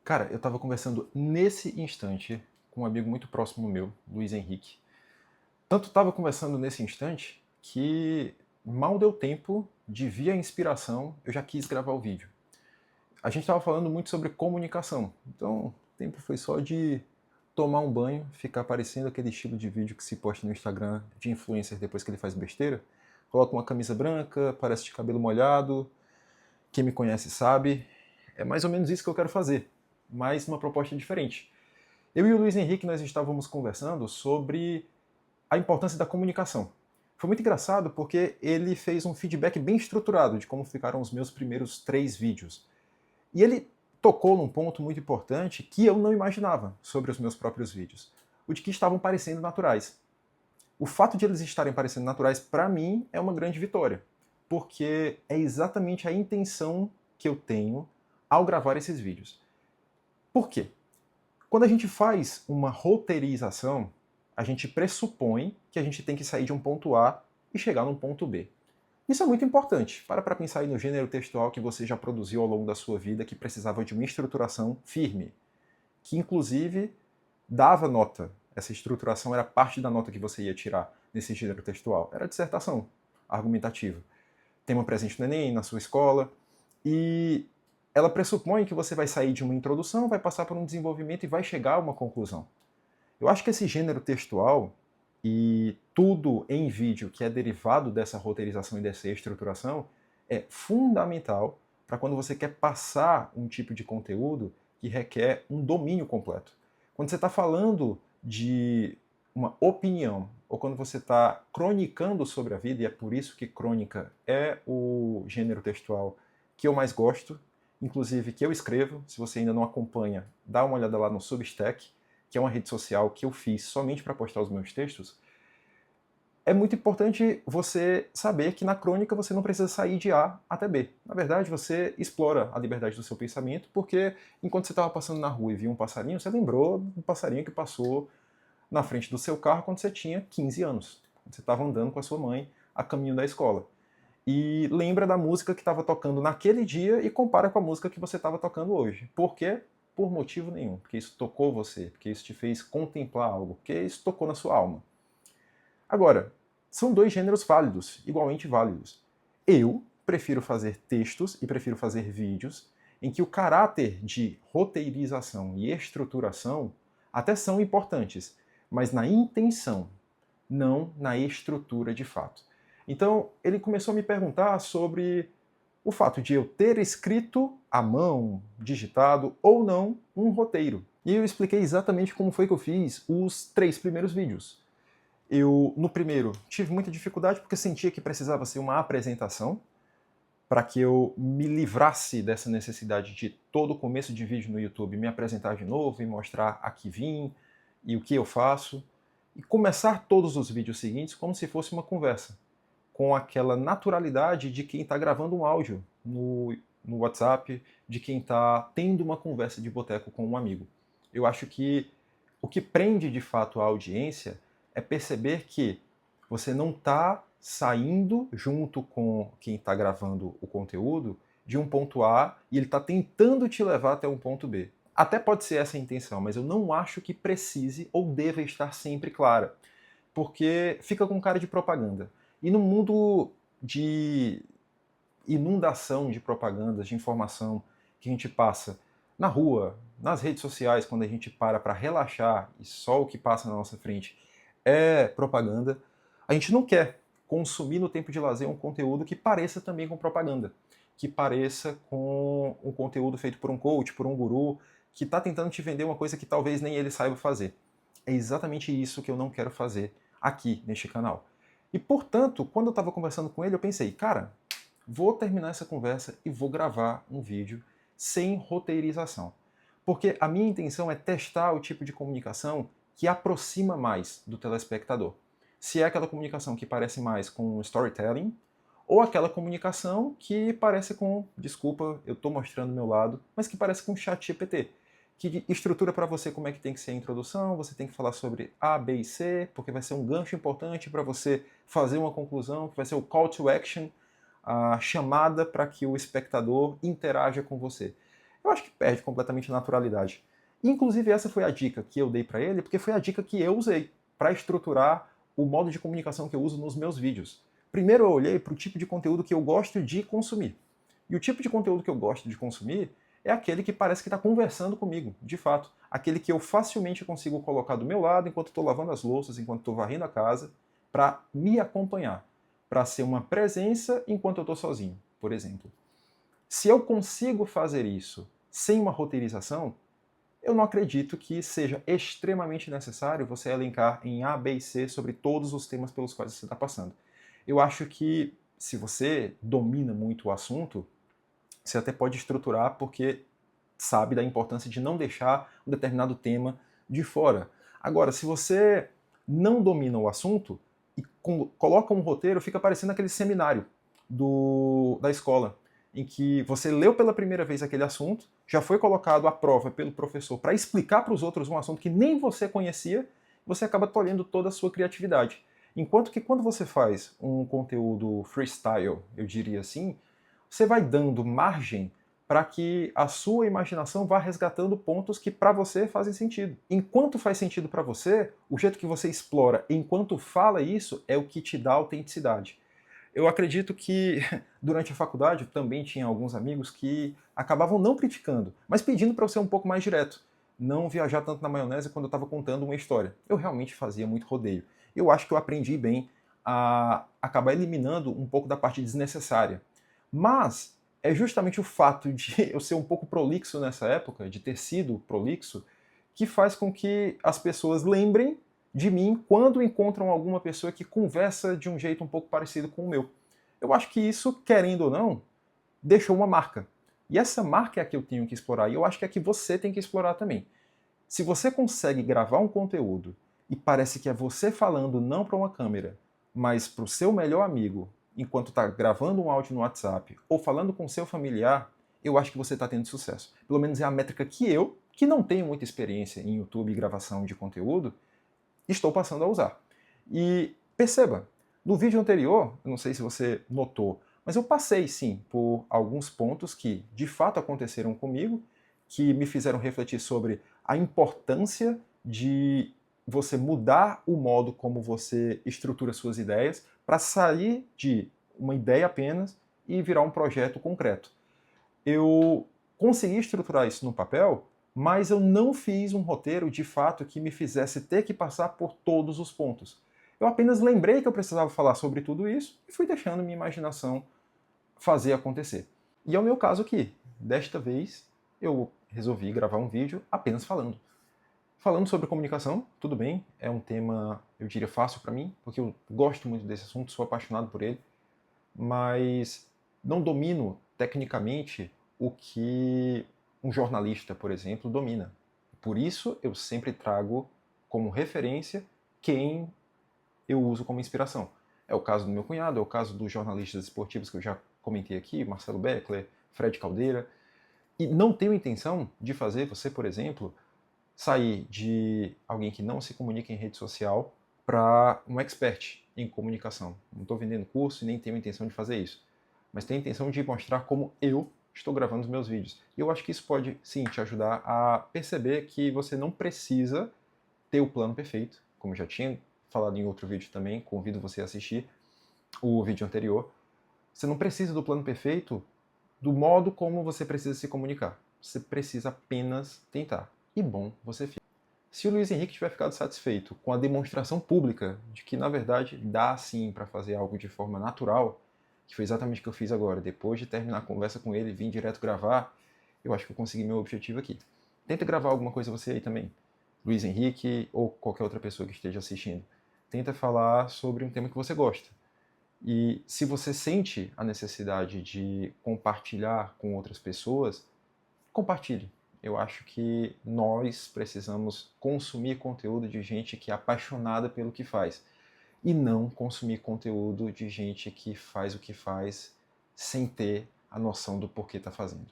Cara, eu estava conversando nesse instante com um amigo muito próximo meu, Luiz Henrique. Tanto estava conversando nesse instante que mal deu tempo de vir a inspiração, eu já quis gravar o vídeo. A gente estava falando muito sobre comunicação, então o tempo foi só de tomar um banho, ficar parecendo aquele estilo de vídeo que se posta no Instagram de influencer depois que ele faz besteira. Coloca uma camisa branca, parece de cabelo molhado, quem me conhece sabe. É mais ou menos isso que eu quero fazer, mas uma proposta diferente. Eu e o Luiz Henrique nós estávamos conversando sobre a importância da comunicação. Foi muito engraçado porque ele fez um feedback bem estruturado de como ficaram os meus primeiros 3 vídeos. E ele tocou num ponto muito importante que eu não imaginava sobre os meus próprios vídeos. O de que estavam parecendo naturais. O fato de eles estarem parecendo naturais, para mim, é uma grande vitória. Porque é exatamente a intenção que eu tenho ao gravar esses vídeos. Por quê? Quando a gente faz uma roteirização, a gente pressupõe que a gente tem que sair de um ponto A e chegar num ponto B. Isso é muito importante. Para pensar aí no gênero textual que você já produziu ao longo da sua vida, que precisava de uma estruturação firme, que inclusive dava nota. Essa estruturação era parte da nota que você ia tirar nesse gênero textual. Era dissertação argumentativa. Tema presente no Enem, na sua escola, e ela pressupõe que você vai sair de uma introdução, vai passar por um desenvolvimento e vai chegar a uma conclusão. Eu acho que esse gênero textual e tudo em vídeo que é derivado dessa roteirização e dessa estruturação é fundamental para quando você quer passar um tipo de conteúdo que requer um domínio completo. Quando você está falando de uma opinião, ou quando você está cronicando sobre a vida, e é por isso que crônica é o gênero textual que eu mais gosto, inclusive que eu escrevo. Se você ainda não acompanha, dá uma olhada lá no Substack, que é uma rede social que eu fiz somente para postar os meus textos. É muito importante você saber que na crônica você não precisa sair de A até B. Na verdade, você explora a liberdade do seu pensamento, porque enquanto você estava passando na rua e viu um passarinho, você lembrou do passarinho que passou na frente do seu carro quando você tinha 15 anos. Quando você estava andando com a sua mãe a caminho da escola. E lembra da música que estava tocando naquele dia e compara com a música que você estava tocando hoje. Por quê? Por motivo nenhum. Porque isso tocou você, porque isso te fez contemplar algo, porque isso tocou na sua alma. Agora, são dois gêneros válidos, igualmente válidos. Eu prefiro fazer textos e prefiro fazer vídeos em que o caráter de roteirização e estruturação até são importantes, mas na intenção, não na estrutura de fato. Então, ele começou a me perguntar sobre o fato de eu ter escrito à mão, digitado ou não, um roteiro. E eu expliquei exatamente como foi que eu fiz os 3 primeiros vídeos. Eu, no primeiro, tive muita dificuldade porque sentia que precisava ser uma apresentação para que eu me livrasse dessa necessidade de todo começo de vídeo no YouTube me apresentar de novo e mostrar a que vim e o que eu faço. E começar todos os vídeos seguintes como se fosse uma conversa, com aquela naturalidade de quem está gravando um áudio no WhatsApp, de quem está tendo uma conversa de boteco com um amigo. Eu acho que o que prende de fato a audiência é perceber que você não está saindo junto com quem está gravando o conteúdo de um ponto A e ele está tentando te levar até um ponto B. Até pode ser essa a intenção, mas eu não acho que precise ou deva estar sempre clara, porque fica com cara de propaganda. E no mundo de inundação de propagandas, de informação que a gente passa na rua, nas redes sociais, quando a gente para relaxar e só o que passa na nossa frente é propaganda, a gente não quer consumir no tempo de lazer um conteúdo que pareça também com propaganda, que pareça com um conteúdo feito por um coach, por um guru, que está tentando te vender uma coisa que talvez nem ele saiba fazer. É exatamente isso que eu não quero fazer aqui neste canal. E, portanto, quando eu estava conversando com ele, eu pensei, cara, vou terminar essa conversa e vou gravar um vídeo sem roteirização. Porque a minha intenção é testar o tipo de comunicação que aproxima mais do telespectador. Se é aquela comunicação que parece mais com storytelling, ou aquela comunicação que parece com, desculpa, eu estou mostrando meu lado, mas que parece com chat GPT, que estrutura para você como é que tem que ser a introdução, você tem que falar sobre A, B e C, porque vai ser um gancho importante para você fazer uma conclusão, que vai ser o call to action, a chamada para que o espectador interaja com você. eu acho que perde completamente a naturalidade. Inclusive essa foi a dica que eu dei para ele, porque foi a dica que eu usei para estruturar o modo de comunicação que eu uso nos meus vídeos. Primeiro eu olhei para o tipo de conteúdo que eu gosto de consumir. E o tipo de conteúdo que eu gosto de consumir é aquele que parece que está conversando comigo, de fato. Aquele que eu facilmente consigo colocar do meu lado enquanto estou lavando as louças, enquanto estou varrendo a casa, para me acompanhar, para ser uma presença enquanto eu estou sozinho, por exemplo. Se eu consigo fazer isso sem uma roteirização, eu não acredito que seja extremamente necessário você elencar em A, B e C sobre todos os temas pelos quais você está passando. Eu acho que se você domina muito o assunto, você até pode estruturar porque sabe da importância de não deixar um determinado tema de fora. Agora, se você não domina o assunto e coloca um roteiro, fica parecendo aquele seminário da escola, em que você leu pela primeira vez aquele assunto, já foi colocado à prova pelo professor para explicar para os outros um assunto que nem você conhecia, você acaba tolhendo toda a sua criatividade. Enquanto que quando você faz um conteúdo freestyle, eu diria assim, você vai dando margem para que a sua imaginação vá resgatando pontos que para você fazem sentido. Enquanto faz sentido para você, o jeito que você explora enquanto fala isso é o que te dá autenticidade. Eu acredito que durante a faculdade também tinha alguns amigos que acabavam não criticando, mas pedindo para eu ser um pouco mais direto. Não viajar tanto na maionese quando eu estava contando uma história. Eu realmente fazia muito rodeio. Eu acho que eu aprendi bem a acabar eliminando um pouco da parte desnecessária. Mas é justamente o fato de eu ser um pouco prolixo nessa época, de ter sido prolixo, que faz com que as pessoas lembrem de mim quando encontram alguma pessoa que conversa de um jeito um pouco parecido com o meu. Eu acho que isso, querendo ou não, deixou uma marca. E essa marca é a que eu tenho que explorar, e eu acho que é a que você tem que explorar também. Se você consegue gravar um conteúdo e parece que é você falando não para uma câmera, mas para o seu melhor amigo, enquanto está gravando um áudio no WhatsApp ou falando com seu familiar, eu acho que você está tendo sucesso. Pelo menos é a métrica que eu, que não tenho muita experiência em YouTube e gravação de conteúdo, estou passando a usar. E perceba, no vídeo anterior, eu não sei se você notou, mas eu passei sim por alguns pontos que de fato aconteceram comigo, que me fizeram refletir sobre a importância de você mudar o modo como você estrutura suas ideias para sair de uma ideia apenas e virar um projeto concreto. Eu consegui estruturar isso no papel, mas eu não fiz um roteiro de fato que me fizesse ter que passar por todos os pontos. Eu apenas lembrei que eu precisava falar sobre tudo isso e fui deixando minha imaginação fazer acontecer. E é o meu caso aqui. Desta vez, eu resolvi gravar um vídeo apenas falando. Falando sobre comunicação, tudo bem, é um tema, eu diria, fácil para mim, porque eu gosto muito desse assunto, sou apaixonado por ele, mas não domino tecnicamente o que um jornalista, por exemplo, domina. Por isso, eu sempre trago como referência quem eu uso como inspiração. É o caso do meu cunhado, é o caso dos jornalistas esportivos que eu já comentei aqui, Marcelo Beckler, Fred Caldeira. E não tenho intenção de fazer você, por exemplo, sair de alguém que não se comunica em rede social para um expert em comunicação. Não estou vendendo curso e nem tenho intenção de fazer isso. Mas tenho a intenção de mostrar como eu estou gravando os meus vídeos. E eu acho que isso pode, sim, te ajudar a perceber que você não precisa ter o plano perfeito, como eu já tinha falado em outro vídeo também, convido você a assistir o vídeo anterior. Você não precisa do plano perfeito do modo como você precisa se comunicar. Você precisa apenas tentar. E bom, você fica. Se o Luiz Henrique tiver ficado satisfeito com a demonstração pública de que, na verdade, dá sim para fazer algo de forma natural, que foi exatamente o que eu fiz agora, depois de terminar a conversa com ele, vim direto gravar, eu acho que eu consegui meu objetivo aqui. Tenta gravar alguma coisa você aí também, Luiz Henrique ou qualquer outra pessoa que esteja assistindo. Tenta falar sobre um tema que você gosta. E se você sente a necessidade de compartilhar com outras pessoas, compartilhe. Eu acho que nós precisamos consumir conteúdo de gente que é apaixonada pelo que faz e não consumir conteúdo de gente que faz o que faz sem ter a noção do porquê está fazendo.